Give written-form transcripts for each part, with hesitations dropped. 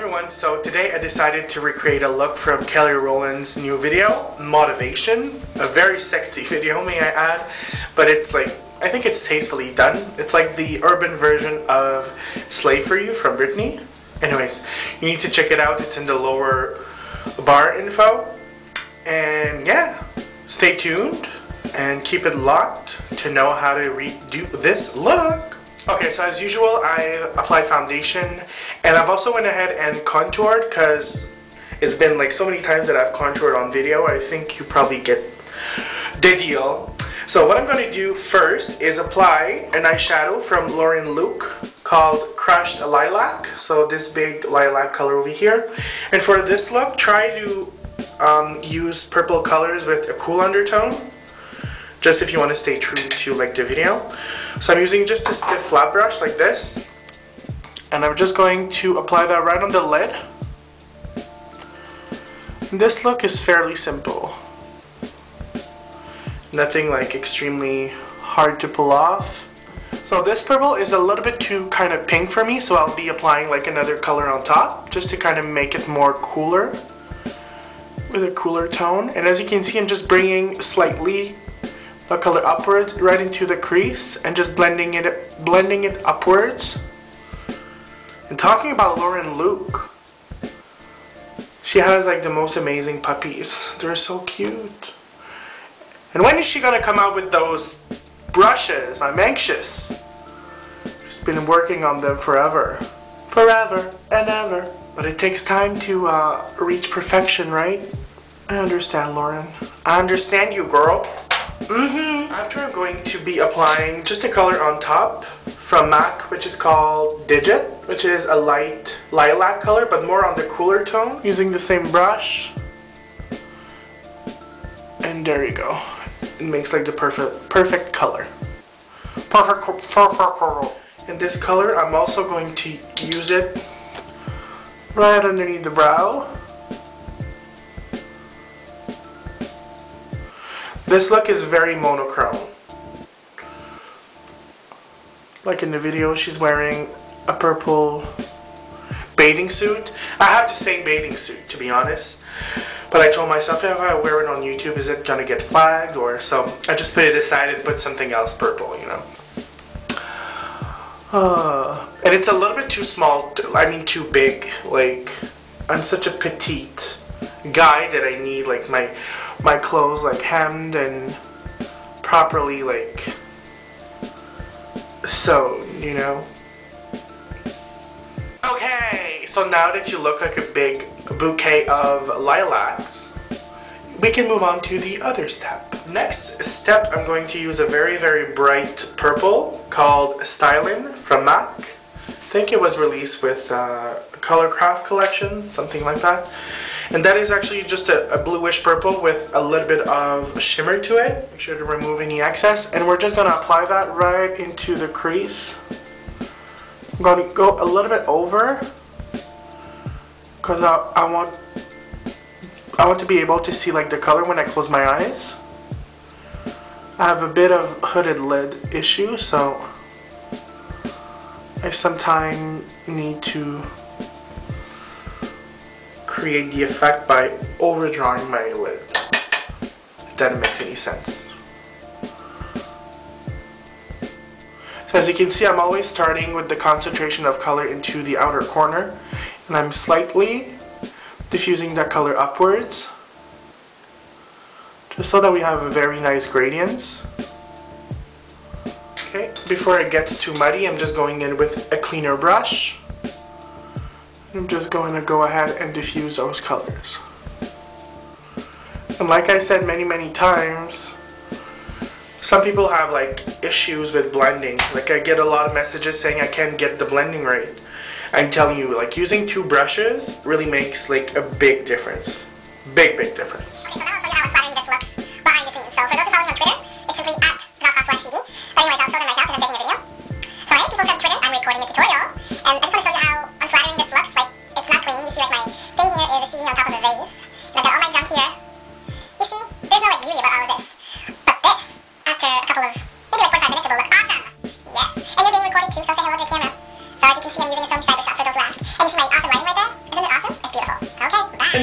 everyone, so today I decided to recreate a look from Kelly Rowland's new video, Motivation. A very sexy video, may I add, but it's like, I think it's tastefully done. It's like the urban version of Slave For You from Britney. Anyways, you need to check it out, it's in the lower bar info. And yeah, stay tuned and keep it locked to know how to redo this look. Okay, so as usual, I applied foundation, and I've also went ahead and contoured because it's been like so many times that I've contoured on video. I think you probably get the deal. So what I'm going to do first is apply an eyeshadow from Lauren Luke called Crushed Lilac. So this big lilac color over here. And for this look, try to use purple colors with a cool undertone, just if you want to stay true to like the video. So I'm using just a stiff flat brush like this, and I'm just going to apply that right on the lid. And this look is fairly simple. Nothing like extremely hard to pull off. So this purple is a little bit too kind of pink for me, so I'll be applying like another color on top just to kind of make it more cooler, with a cooler tone. And as you can see, I'm just bringing slightly the color upwards right into the crease and just blending it upwards. And talking about Lauren Luke, she has like the most amazing puppies. They're so cute. And when is she gonna come out with those brushes? I'm anxious. She's been working on them forever and ever. But it takes time to reach perfection, right? I understand, Lauren. I understand you, girl. After, I'm going to be applying just a color on top from M.A.C, which is called Digit, which is a light lilac color, but more on the cooler tone, using the same brush. And there you go. It makes like the perfect color. Perfect color. And this color, I'm also going to use it right underneath the brow. This look is very monochrome. Like in the video, she's wearing a purple bathing suit. I have the same bathing suit, to be honest. But I told myself, if I wear it on YouTube, is it gonna get flagged? Or so I just put it aside and put something else purple, you know. And it's a little bit too small, too big. Like, I'm such a petite guy that I need like my clothes like hemmed and properly like sewn, you know. Okay, so now that you look like a big bouquet of lilacs, we can move on to the other step. Next step, I'm going to use a very, very bright purple called Stylin from M.A.C. I think it was released with Color Craft collection, something like that. And that is actually just a bluish purple with a little bit of shimmer to it. Make sure to remove any excess. And we're just going to apply that right into the crease. I'm going to go a little bit over, because I want to be able to see like the color when I close my eyes. I have a bit of hooded lid issue, so I sometimes need to create the effect by overdrawing my lid, if that makes any sense. So as you can see, I'm always starting with the concentration of color into the outer corner, and I'm slightly diffusing that color upwards, just so that we have a very nice gradients. Okay, before it gets too muddy, I'm just going in with a cleaner brush. I'm just going to go ahead and diffuse those colors. And like I said many times, some people have like issues with blending. Like I get a lot of messages saying I can't get the blending right. I'm telling you, like using two brushes really makes like a big difference. Big difference. Okay, so now I'll show you how unflattering this looks behind the scenes. So for those who follow me on Twitter, it's simply at jeanfrancoiscd. But anyways, I'll show them right now because I'm taking a video. So hey people from Twitter, I'm recording a tutorial. And I just want to show you how unflattering this looks. Like, it's not clean. You see like my thing here is a CD on top of a vase. And I've got all my junk here. You see, there's no like beauty about all of this. But this, after a couple of, maybe like 45 minutes, it will look awesome. Yes. And you're being recorded too, so say hello to the camera. So as you can see, I'm using a Sony Cybershot for those who ask. And you see my awesome lighting right there? Is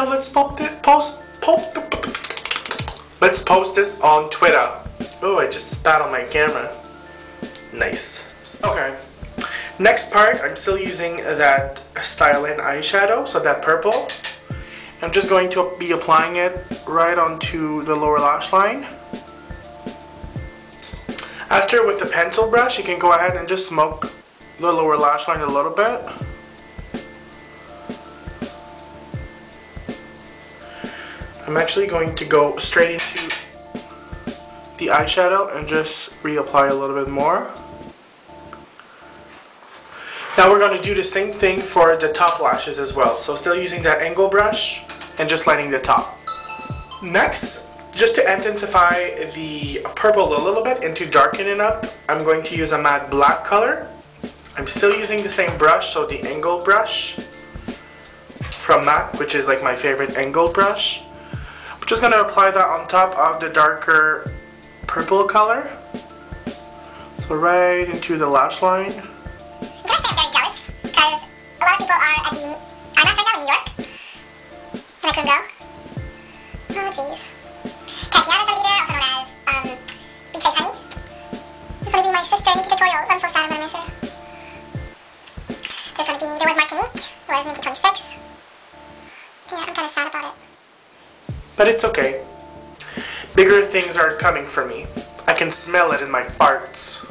now let's post this on Twitter. Oh, I just spat on my camera. Nice. Okay. Next part, I'm still using that Stylin eyeshadow, so that purple. I'm just going to be applying it right onto the lower lash line. After, with the pencil brush, you can go ahead and just smoke the lower lash line a little bit. I'm actually going to go straight into the eyeshadow and just reapply a little bit more. Now we're going to do the same thing for the top lashes as well. So still using that angle brush and just lining the top. Next, just to intensify the purple a little bit and to darken it up, I'm going to use a matte black color. I'm still using the same brush, so the angle brush from M.A.C, which is like my favorite angle brush. I'm just going to apply that on top of the darker purple color. So right into the lash line. Can I say I'm very jealous? Because a lot of people are at the I.M.A.C right now in New York. And I couldn't go. Oh jeez. Tatiana's gonna be there, also known as Beach Face Honey. Who's gonna be my sister in Nikki Tutorials. I'm so sad I'm gonna miss her. There was Martinique, there was Nikki 26. Yeah, I'm kinda sad about it. But it's okay. Bigger things are coming for me. I can smell it in my farts.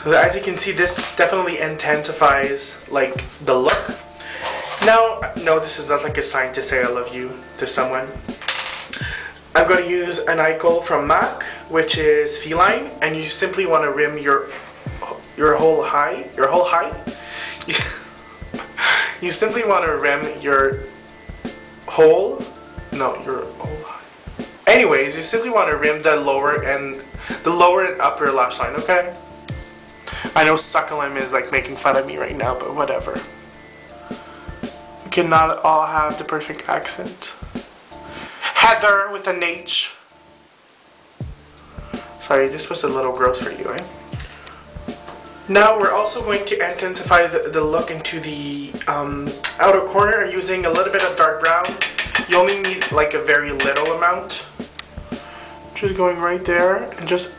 So as you can see, this definitely intensifies like the look. Now, no, this is not like a sign to say I love you to someone. I'm going to use an eye kohl from M.A.C, which is feline, and you simply want to rim your whole eye. You simply want to rim your whole eye. Anyways, you simply want to rim the lower and upper lash line, okay? I know Succulum is like making fun of me right now, but whatever. We cannot all have the perfect accent. Heather with an H. Sorry, this was a little gross for you, eh? Now we're also going to intensify the look into the outer corner using a little bit of dark brown. You only need like a very little amount. Just going right there and just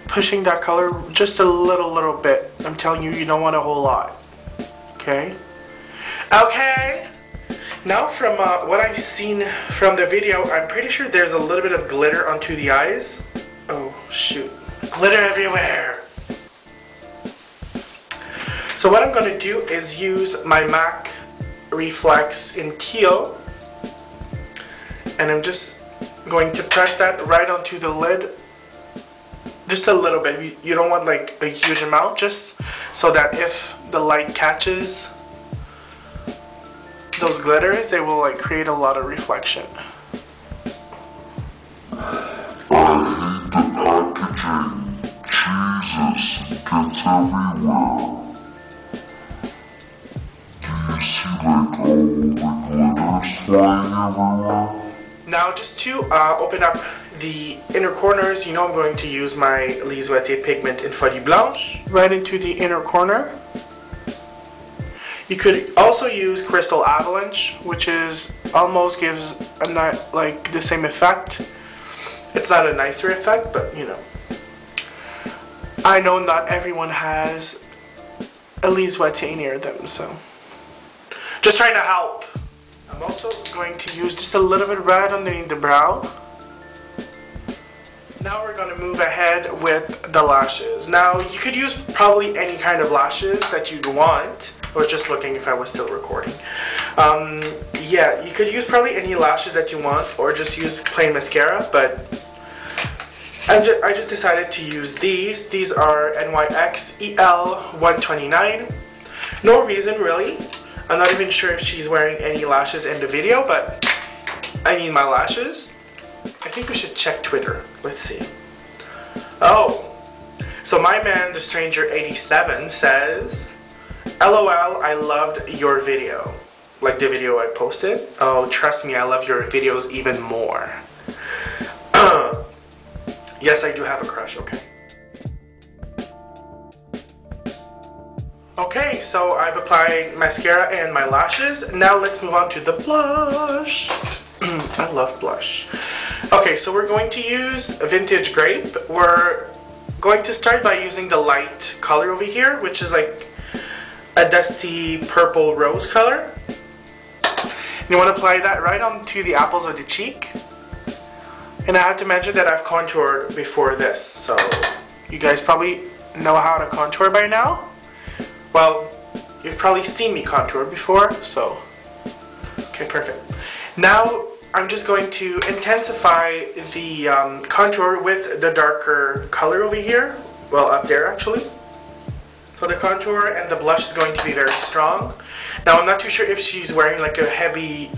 pushing that color just a little bit. I'm telling you, you don't want a whole lot. Okay? Okay! Now from what I've seen from the video, I'm pretty sure there's a little bit of glitter onto the eyes. Oh, shoot. Glitter everywhere! So what I'm going to do is use my M.A.C Reflex in Teal. And I'm just going to press that right onto the lid. Just a little bit. You don't want like a huge amount, just so that if the light catches those glitters, they will like create a lot of reflection. I hate the packaging. Jesus, it gets everywhere. Do you see like all the glitters flying everywhere? Now just to open up the inner corners, you know I'm going to use my Lise Watier Pigment in Folie Blanche right into the inner corner. You could also use Crystal Avalanche, which is almost gives a like the same effect. It's not a nicer effect, but you know. I know not everyone has a Lise Watier near them, so just trying to help. I'm also going to use just a little bit red underneath the brow. Now we're going to move ahead with the lashes. Now you could use probably any kind of lashes that you'd want. I was just looking if I was still recording. Yeah, you could use probably any lashes that you want, or just use plain mascara, but I just decided to use these. These are N.Y.X EL 129. No reason really. I'm not even sure if she's wearing any lashes in the video, but I need my lashes. I think we should check Twitter. Let's see. Oh, so my man, the Stranger 87 says, LOL, I loved your video. Like the video I posted? Oh, trust me, I love your videos even more. Yes, I do have a crush, okay. Okay, so I've applied mascara and my lashes. Now let's move on to the blush. I love blush. Okay, so we're going to use Vintage Grape. We're going to start by using the light color over here, which is like a dusty purple rose color. And you want to apply that right onto the apples of the cheek. And I have to mention that I've contoured before this, so you guys probably know how to contour by now. Well, you've probably seen me contour before, so okay, perfect. Now I'm just going to intensify the contour with the darker color over here. Well, up there actually. So the contour and the blush is going to be very strong. Now I'm not too sure if she's wearing like a heavy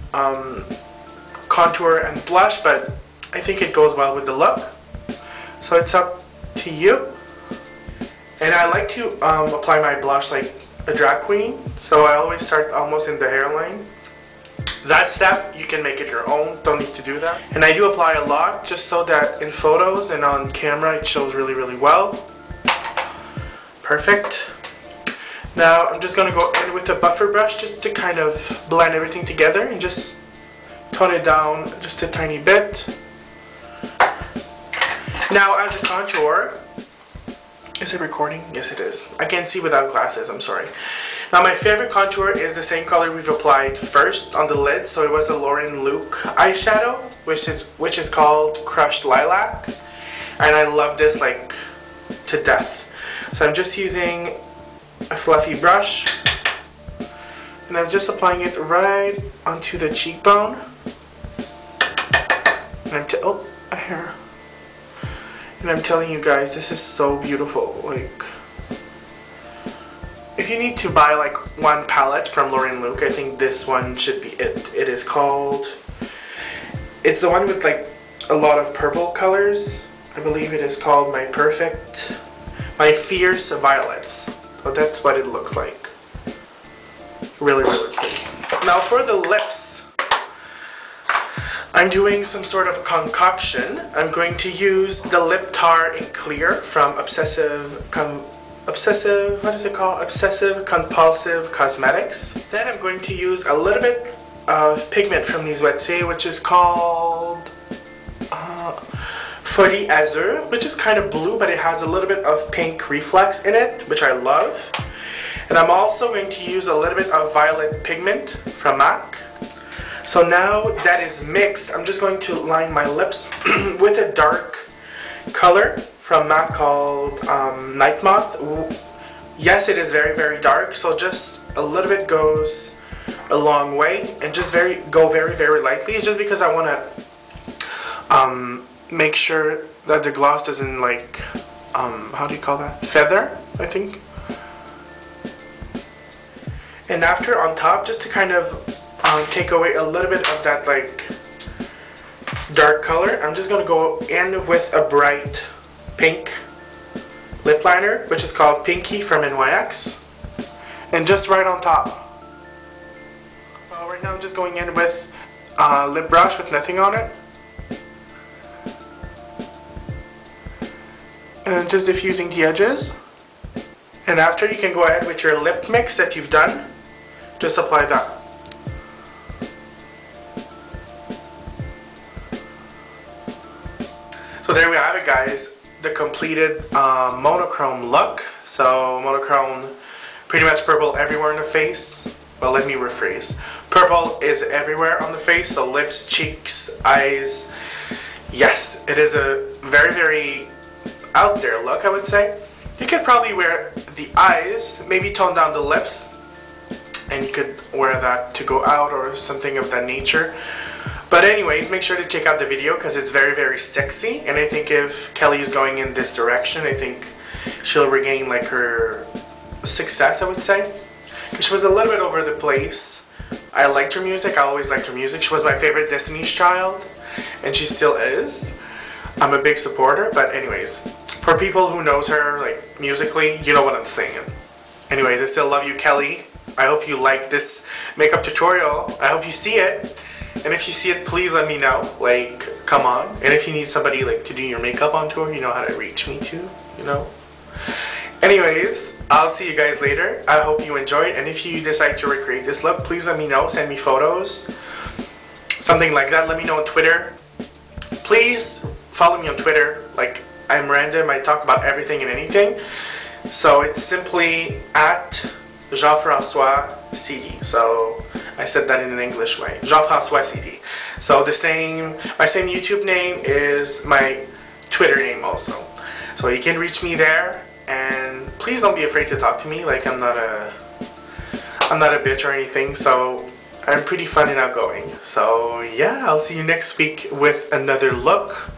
contour and blush, but I think it goes well with the look. So it's up to you. And I like to apply my blush like a drag queen. So I always start almost in the hairline. That step, you can make it your own, don't need to do that. And I do apply a lot just so that in photos and on camera it shows really, really well. Perfect. Now I'm just going to go in with a buffer brush just to kind of blend everything together and just tone it down just a tiny bit. Now as a contour, is it recording? Yes it is. I can't see without glasses, I'm sorry. Now my favorite contour is the same color we've applied first on the lid, so it was a Lauren Luke eyeshadow, which is called Crushed Lilac, and I love this like to death. So I'm just using a fluffy brush, and I'm just applying it right onto the cheekbone. And oh, a hair. And I'm telling you guys, this is so beautiful. Like, if you need to buy like one palette from Lauren Luke, I think this one should be it. It is called, it's the one with like a lot of purple colors. I believe it is called My Fierce Violets. So that's what it looks like. Really, really pretty. Now for the lips, I'm doing some sort of concoction. I'm going to use the Liptar in Clear from Obsessive Compulsive Cosmetics. Then I'm going to use a little bit of pigment from Lise Watier, which is called Folie Azure, which is kind of blue, but it has a little bit of pink reflex in it, which I love. And I'm also going to use a little bit of violet pigment from M.A.C. So now that is mixed, I'm just going to line my lips with a dark color from M.A.C called Nightmoth. Yes, it is very, very dark, so just a little bit goes a long way, and just go very, very lightly. It's just because I want to make sure that the gloss doesn't like, how do you call that? Feather, I think. And after on top, just to kind of take away a little bit of that like dark color, I'm just going to go in with a bright pink lip liner, which is called Pinky from N.Y.X, and just right on top. Right now I'm just going in with a lip brush with nothing on it, and I'm just diffusing the edges. And after, you can go ahead with your lip mix that you've done, just apply that. So there we have it, guys, the completed monochrome look. So monochrome, pretty much purple everywhere in the face. Well, let me rephrase. Purple is everywhere on the face, so lips, cheeks, eyes. Yes, it is a very, very out there look, I would say. You could probably wear the eyes, maybe tone down the lips, and you could wear that to go out or something of that nature. But anyways, make sure to check out the video because it's very, very sexy, and I think if Kelly is going in this direction, I think she'll regain like her success, I would say. Because she was a little bit over the place. I liked her music, I always liked her music. She was my favorite Destiny's Child, and she still is. I'm a big supporter, but anyways, for people who knows her like musically, you know what I'm saying. Anyways, I still love you, Kelly. I hope you like this makeup tutorial. I hope you see it. And if you see it, please let me know. Like, come on. And if you need somebody like to do your makeup on tour, you know how to reach me too, you know. Anyways, I'll see you guys later. I hope you enjoyed, and if you decide to recreate this look, please let me know. Send me photos, something like that. Let me know on Twitter. Please follow me on Twitter. Like, I'm random. I talk about everything and anything. So it's simply at jeanfrancoiscd. So I said that in an English way. jeanfrancoiscd. So my same YouTube name is my Twitter name also. So you can reach me there, and please don't be afraid to talk to me. Like, I'm not a bitch or anything. So I'm pretty fun and outgoing. So yeah, I'll see you next week with another look.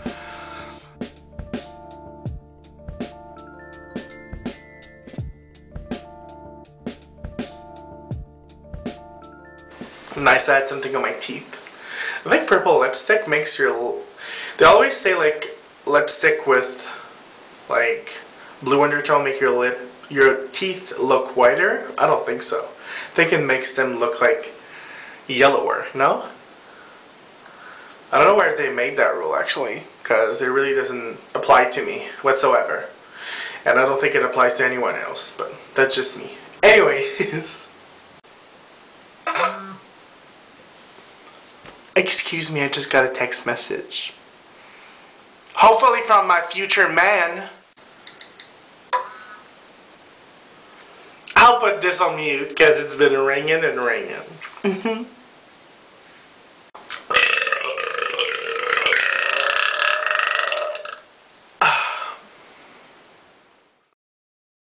Nice, I had something on my teeth. I think purple lipstick makes your... They always say like lipstick with like blue undertone make your teeth look whiter. I don't think so. I think it makes them look like yellower, no? I don't know where they made that rule actually, because it really doesn't apply to me whatsoever. And I don't think it applies to anyone else, but that's just me. Anyways. Excuse me, I just got a text message. Hopefully from my future man. I'll put this on mute because it's been ringing and ringing.